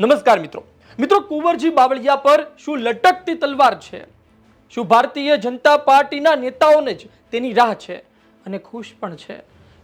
નમસ્કાર મિત્રો કુંવરજી બાવળિયા પર શું લટકતી તલવાર છે? શું ભારતીય જનતા પાર્ટીના નેતાઓને જ તેની રાહ છે અને ખુશ પણ છે?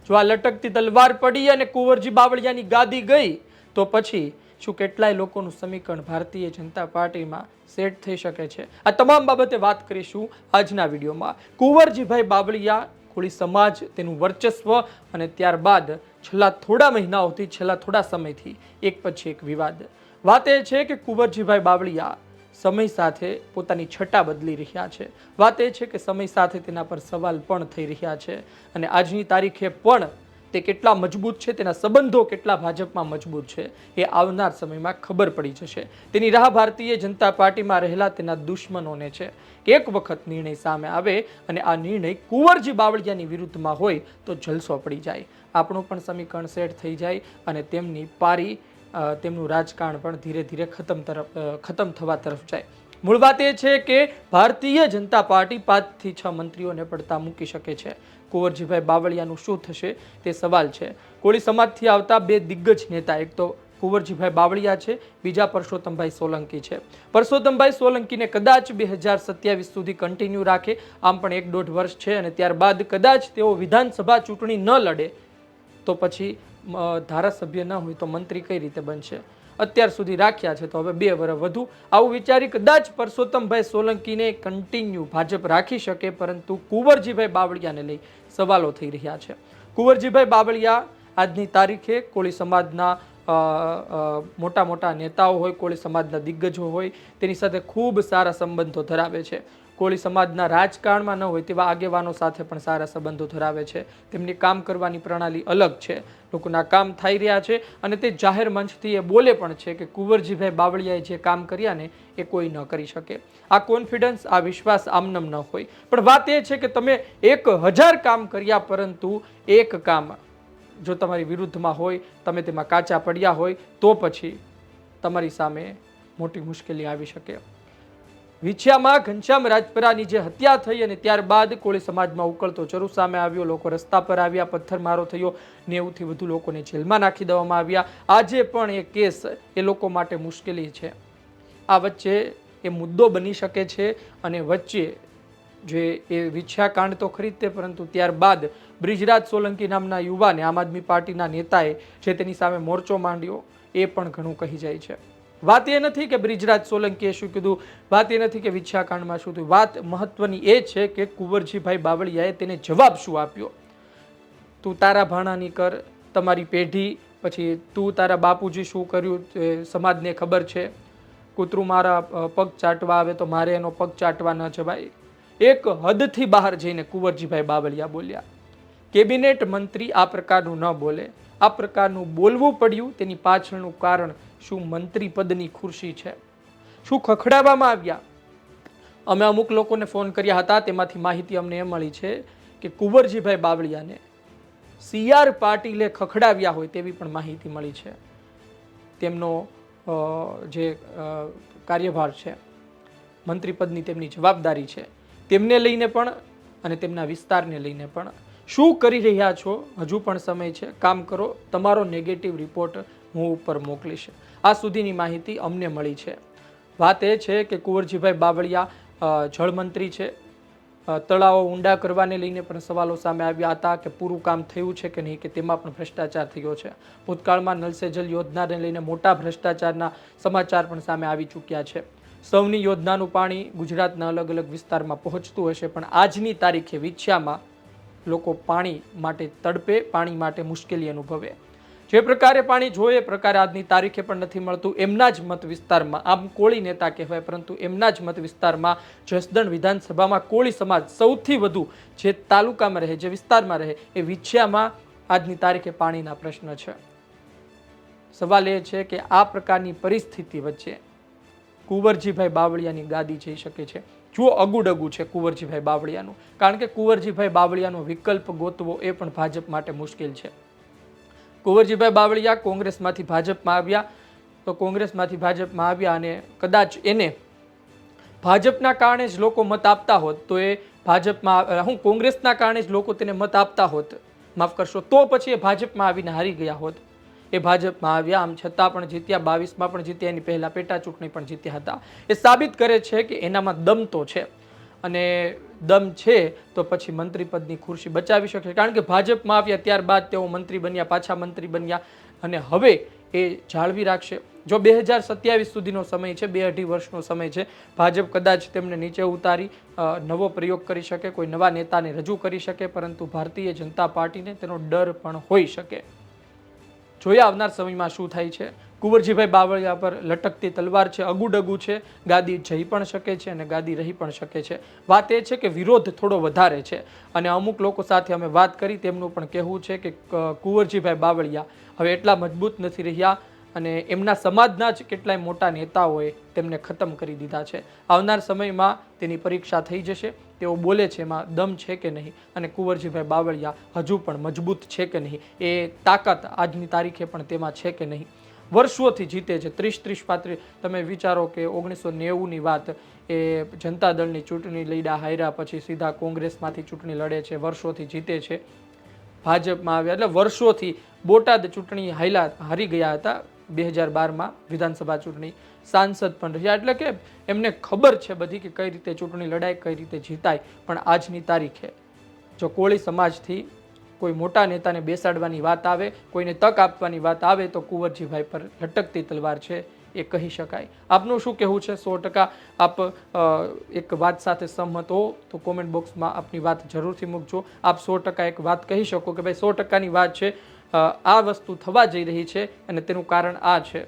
જો આ લટકતી તલવાર પડી અને કુંવરજી બાવળિયાની ગાદી ગઈ તો પછી શું કેટલાય લોકોનું સમીકરણ ભારતીય જનતા પાર્ટીમાં સેટ થઈ શકે છે? આ તમામ બાબતે વાત કરીશું આજના વિડીયોમાં. કુંવરજીભાઈ બાવળિયા, કોળી સમાજ, તેનું વર્ચસ્વ અને ત્યારબાદ છેલ્લા થોડા મહિનાઓથી, છેલ્લા થોડા સમયથી એક પછી એક વિવાદ. વાત એ છે કે કુંવરજીભાઈ બાવળિયા સમય સાથે પોતાની છટા બદલી રહ્યા છે. વાત એ છે કે સમય સાથે તેના પર સવાલ પણ થઈ રહ્યા છે અને આજની તારીખે પણ તે કેટલા મજબૂત છે, તેના સંબંધો કેટલા ભાજપમાં મજબૂત છે, એ આવનાર સમયમાં ખબર પડી જશે. તેની રાહ ભારતીય જનતા પાર્ટીમાં રહેલા તેના દુશ્મનોને છે કે એક વખત નિર્ણય સામે આવે અને આ નિર્ણય કુંવરજી બાવળિયાની વિરુદ્ધમાં હોય તો જલસો પડી જાય, આપણું પણ સમીકરણ સેટ થઈ જાય અને તેમની પારી, તેમનું રાજકારણ પણ ધીરે ધીરે ખતમ થવા તરફ જાય. મૂળ વાત એ છે કે ભારતીય જનતા પાર્ટી 5 થી 6 મંત્રીઓને પડતા મૂકી શકે છે. કુંવરજીભાઈ બાવળિયાનું શું થશે તે સવાલ છે. કોળી સમાજથી આવતા બે દિગ્ગજ નેતા, એક તો કુંવરજીભાઈ બાવળિયા છે, બીજા પરસોત્તમભાઈ સોલંકી છે. પરસોત્તમભાઈ સોલંકીને કદાચ 2027 સુધી કન્ટિન્યુ રાખે, આમ પણ 1.5 વર્ષ છે અને ત્યારબાદ કદાચ તેઓ વિધાનસભા ચૂંટણી ન લડે તો પછી ધારાસભ્ય ન હોય તો મંત્રી કઈ રીતે બનશે? અત્યાર સુધી રાખ્યા છે તો હવે 2 વર્ષ વધુ. આવું વિચારી કદાચ પરસોત્તમભાઈ સોલંકીને કન્ટિન્યુ ભાજપ રાખી શકે, પરંતુ કુંવરજીભાઈ બાવળિયાને લઈ સવાલો થઈ રહ્યા છે. કુંવરજીભાઈ બાવળિયા આજની તારીખે કોળી સમાજના મોટા મોટા નેતાઓ હોય, કોળી સમાજના દિગ્ગજો હોય, તેની સાથે ખૂબ સારા સંબંધો ધરાવે છે. કોળી સમાજના રાજકારણમાં ન હોય તેવા આગેવાનો સાથે પણ સારા સંબંધો ધરાવે છે. તેમની કામ કરવાની પ્રણાલી અલગ છે, લોકોના કામ થઈ રહ્યા છે અને તે જાહેર મંચથી એ બોલે પણ છે કે કુંવરજીભાઈ બાવળિયાએ જે કામ કર્યા ને એ કોઈ ન કરી શકે. આ કોન્ફિડન્સ, આ વિશ્વાસ આમનમ ન હોય. પણ વાત એ છે કે તમે 1000 કામ કર્યા પરંતુ એક કામ જો તમારી વિરુદ્ધમાં હોય, તમે તેમાં કાચા પડ્યા હોય તો પછી તમારી સામે મોટી મુશ્કેલી આવી શકે. વિછિયામાં ઘનશ્યામ રાજપરાની જે હત્યા થઈ અને ત્યારબાદ કોળી સમાજમાં ઉકળતો ચરુ સામે આવ્યો, લોકો રસ્તા પર આવ્યા, પથ્થરમારો થયો, 90 થી વધુ લોકોને જેલમાં નાખી દેવામાં આવ્યા. આજે પણ એ કેસ એ લોકો માટે મુશ્કેલી છે. આ વચ્ચે એ મુદ્દો બની શકે છે અને વચ્ચે જે એ વિછિયાકાંડ તો ખરી જ, પરંતુ ત્યારબાદ બ્રિજરાજ સોલંકી નામના યુવાને, આમ આદમી પાર્ટીના નેતાએ જે તેની સામે મોરચો માંડ્યો, એ પણ ઘણું કહી જાય છે. વાત એ નથી કે બ્રિજરાજ સોલંકીએ શું કીધું, વાત એ નથી કે વિછિયાકાંડમાં શું થયું, વાત મહત્વની એ છે કે કુંવરજીભાઈ બાવળિયાએ તેને જવાબ શું આપ્યો. તું તારા ભાણાની કર, તમારી પેઢી, પછી તું તારા બાપુજી શું કર્યું સમાજને ખબર છે. કૂતરું મારા પગ ચાટવા આવે તો મારે એનો પગ ચાટવા ન જવાય. એક હદથી બહાર જઈને કુંવરજીભાઈ બાવળિયા બોલ્યા. કેબિનેટ મંત્રી આ પ્રકારનું ન બોલે. આ પ્રકારનું બોલવું પડ્યું તેની પાછળનું કારણ શું મંત્રી પદની ખુરશી છે? શું ખખડાવવામાં આવ્યા? અમે અમુક લોકોને ફોન કર્યા હતા, તેમાંથી માહિતી અમને એ મળી છે કે કુંવરજીભાઈ બાવળિયાને CR પાટીલે ખખડાવ્યા હોય તેવી પણ માહિતી મળી છે. તેમનો જે કાર્યભાર છે, મંત્રી પદની તેમની જવાબદારી છે, તેમને લઈને પણ અને તેમના વિસ્તારને લઈને પણ. શું કરી રહ્યા છો? હજુ પણ સમય છે, કામ કરો. તમારો નેગેટિવ રિપોર્ટ હું ઉપર મોકલીશ. આ સુધીની માહિતી અમને મળી છે. વાત એ છે કે કુંવરજીભાઈ બાવળિયા જળમંત્રી છે. તળાવો ઊંડા કરવાને લઈને પણ સવાલો સામે આવ્યા હતા કે પૂરું કામ થયું છે કે નહીં, કે તેમાં પણ ભ્રષ્ટાચાર થયો છે. ભૂતકાળમાં નલ સે જલ યોજનાને લઈને મોટા ભ્રષ્ટાચારના સમાચાર પણ સામે આવી ચૂક્યા છે. સૌની યોજનાનું પાણી ગુજરાતના અલગ અલગ વિસ્તારમાં પહોંચતું હશે, પણ આજની તારીખે વિછિયામાં લોકો પાણી માટે તડપે, પાણી માટે મુશ્કેલી અનુભવે. જે પ્રકારે પાણી જોઈએ એ પ્રકારે આજની તારીખે પણ નથી મળતું. એમના જ મત વિસ્તારમાં, આમ કોળી નેતા કહેવાય પરંતુ એમના જ મત વિસ્તારમાં જસદણ વિધાનસભામાં કોળી સમાજ સૌથી વધુ જે તાલુકામાં રહે, જે વિસ્તારમાં રહે, એ વિછિયામાં આજની તારીખે પાણીના પ્રશ્ન છે. સવાલ એ છે કે આ પ્રકારની પરિસ્થિતિ વચ્ચે કુંવરજીભાઈ બાવળિયાની ગાદી જઈ શકે છે. જુઓ, અગુડગુ છે કુંવરજીભાઈ બાવળિયાનું, કારણ કે કુંવરજીભાઈ બાવળિયાનો વિકલ્પ ગોતવો એ પણ ભાજપ માટે મુશ્કેલ છે. કુંવરજીભાઈ બાવળિયા કોંગ્રેસમાંથી ભાજપમાં આવ્યા, તો કોંગ્રેસમાંથી ભાજપમાં આવ્યા અને કદાચ એને ભાજપના કારણે જ લોકો મત આપતા હોત તો એ ભાજપમાં, કોંગ્રેસના કારણે જ લોકો તેને મત આપતા હોત, માફ કરશો, તો પછી એ ભાજપમાં આવીને હારી ગયા હોત. એ ભાજપમાં આવ્યા, આમ છતાં પણ જીત્યા, 22માં પણ જીત્યા, એની પહેલા પેટા ચૂંટણી પણ જીત્યા હતા. એ સાબિત કરે છે કે એનામાં દમ તો છે, અને દમ છે તો પછી મંત્રી પદની ખુરશી બચાવી શકશે. કારણ કે ભાજપમાં આવ્યા ત્યારબાદ તેઓ મંત્રી બન્યા, પાછા મંત્રી બન્યા, અને હવે એ જાળવી રાખશે. જો 2027 સુધીનો સમય છે, 2-2.5 વર્ષનો સમય છે, ભાજપ કદાચ તેમને નીચે ઉતારી નવો પ્રયોગ કરી શકે, કોઈ નવા નેતાને રજૂ કરી શકે, પરંતુ ભારતીય જનતા પાર્ટીને તેનો ડર પણ હોઈ શકે. જોઈએ આવનાર સમયમાં શું થાય છે. કુંવરજીભાઈ બાવળિયા પર લટકતી તલવાર છે, અગુડગુ છે, ગાદી જઈ પણ શકે છે અને ગાદી રહી પણ શકે છે. વાત એ છે કે વિરોધ થોડો વધારે છે, અને અમુક લોકો સાથે અમે વાત કરી, તેમનું પણ કહેવું છે કે કુંવરજીભાઈ બાવળિયા હવે એટલા મજબૂત નથી રહ્યા, અને એમના સમાજના જ કેટલાય મોટા નેતાઓએ તેમને ખતમ કરી દીધા છે. આવનાર સમયમાં તેની પરીક્ષા થઈ જશે. તેઓ બોલે છે એમાં દમ છે કે નહીં, અને કુંવરજીભાઈ બાવળિયા હજુ પણ મજબૂત છે કે નહીં, એ તાકાત આજની તારીખે પણ તેમાં છે કે નહીં. વર્ષોથી જીતે છે, 30-35. તમે વિચારો કે 1990ની વાત, એ જનતા દળની ચૂંટણી લડ્યા, હાર્યા, પછી સીધા કોંગ્રેસમાંથી ચૂંટણી લડે છે, વર્ષોથી જીતે છે, ભાજપમાં આવ્યા, એટલે વર્ષોથી બોટાદ ચૂંટણી હારી ગયા હતા 2012માં વિધાનસભા ચૂંટણી, સાંસદ પણ રહ્યા, એટલે કે એમને ખબર છે બધી કે કઈ રીતે ચૂંટણી લડાય, કઈ રીતે જીતાય. પણ આજની તારીખે જો કોળી સમાજથી કોઈ મોટા નેતાને બેસાડવાની વાત આવે, કોઈને તક આપવાની વાત આવે, તો કુંવરજીભાઈ પર લટકતી તલવાર છે એ કહી શકાય. આપનું શું કહેવું છે? 100% આપ એક વાત સાથે સહમત હો તો કોમેન્ટ બોક્સમાં આપની વાત જરૂરથી મૂકજો. આપ 100% એક વાત કહી શકો કે ભાઈ 100%ની વાત છે, આ વસ્તુ થવા જઈ રહી છે અને તેનું કારણ આ છે.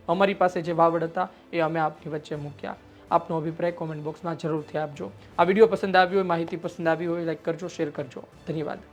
અમારી પાસે જે વાવડ હતા એ અમે આપની વચ્ચે મૂક્યા. આપનો અભિપ્રાય કોમેન્ટ બોક્સમાં જરૂરથી આપજો. આ વિડીયો પસંદ આવ્યો હોય, માહિતી પસંદ આવી હોય, લાઈક કરજો, શેર કરજો. ધન્યવાદ.